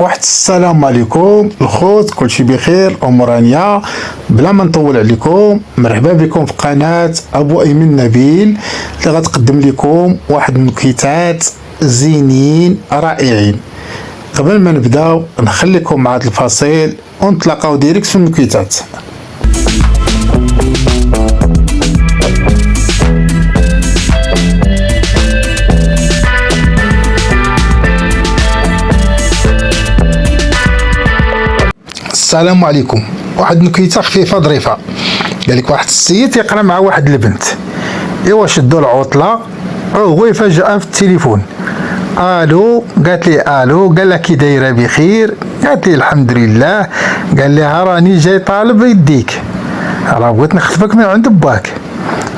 واحد السلام عليكم الخوت، كلشي بخير، امور رانيه. بلا ما نطول عليكم، مرحبا بكم في قناه ابو ايمن نبيل اللي غتقدم لكم واحد النكتات زينين رائعين. قبل ما نبداو نخليكم مع هذا الفصيل ونتلاقاو ديريكت في النكتات. السلام عليكم. واحد النكته خفيفه ظريفه. قال لك واحد السيد يقرا مع واحد البنت، ايوا شدوا العطله، هو فجاه في التليفون، الو، قالت لي الو، قال لها كي دايره بخير، قالت لي الحمد لله، قال لها راني جاي طالب يديك، راه بغيت نخطفك من عند باك.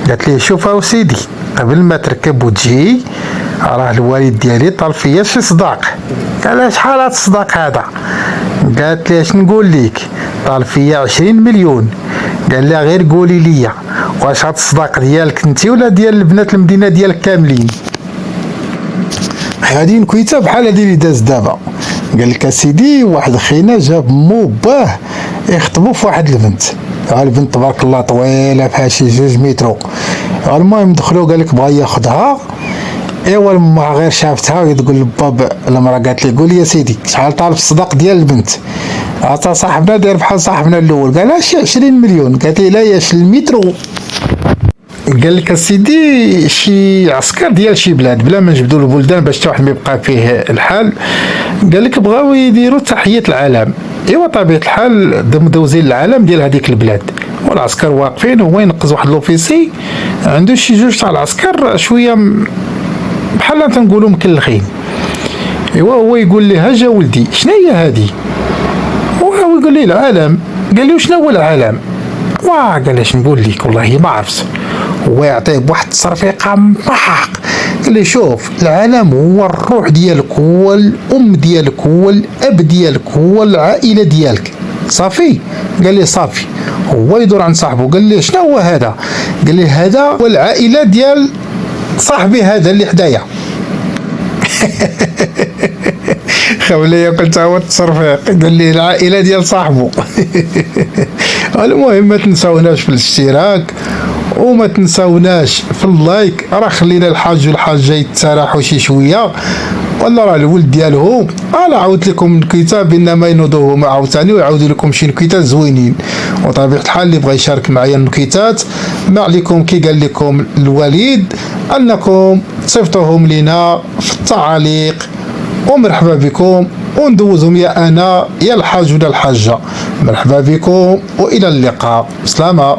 قالت لي شوف سيدي، قبل ما تركب وتجي راه الوالد ديالي طالب فيا شي صداق. قال لها شحال هاد الصداق هذا؟ قالت لي اش نقول لك، طالب فيا 20 مليون. قال لها غير قولي لي واش هاد الصداق ديالك انت ولا ديال البنات المدينه ديالك كاملين؟ هذه نكويته بحال هذه اللي داز دابا. قال لك اسيدي واحد خينا جاب مو باه يخطبوا في واحد البنت، البنت تبارك الله طويله بحال شي 2 متر. المهم دخلوا، قال لك بغا ياخذها، ايوا ما غير شافتها وتقول للباب المراه، قالت لي قول لي يا سيدي شحال طالب الصداق ديال البنت؟ عطا صاحبنا داير بحال صاحبنا الاول، قال لها شي 20 مليون. قالت لي لا يا شي المترو. قال لك اسيدي شي عسكر ديال شي بلاد، بلا ما نجبدوا البلدان باش حتى واحد ما يبقى فيه الحال، قال لك بغاو يديروا تحيه العالم. ايوا طبيعه الحال دوزين العالم ديال هذيك البلاد، والعسكر واقفين، هو ينقز واحد لوفيسي عنده شي 2 تاع العسكر شويه بحال تنقولوا مكلخين. ايوا هو يقول لي ها جا ولدي شنو هي هذه؟ هو يقول لي العالم. قال لي وشنو هو العالم؟ قال لي نقول لك والله ما عرفت. هو يعطيه بواحد التصرفيقه محق، قال لي شوف العالم هو الروح ديالك، هو الام ديالك، هو الاب ديالك، هو العائله ديالك، صافي. قال لي صافي. هو يدور عند صاحبه، قال لي شنو هو هذا؟ قال لي هذا هو العائله ديال صاحبي هذا اللي حدايا. خولي قلت هو التصرفيق، قال لي العائله ديال صاحبه. المهم ما تنساوناش في الاشتراك وما تنساوناش في اللايك، راه خلينا الحاج والحاجه يتسرحوا شي شويه، ولا راه الولد ديالهم. انا عاودت لكم نكته بينما ينوضوه عاوتاني ويعاودوا لكم شي نكتات زوينين. وطبيعه الحال اللي بغى يشارك معايا النكتات ما عليكم كي قال لكم الوليد انكم تصيفطوهم لينا في التعاليق، ومرحبا بكم، وندوزهم يا انا يا الحاج ولا الحاجه. مرحبا بكم والى اللقاء، سلامه.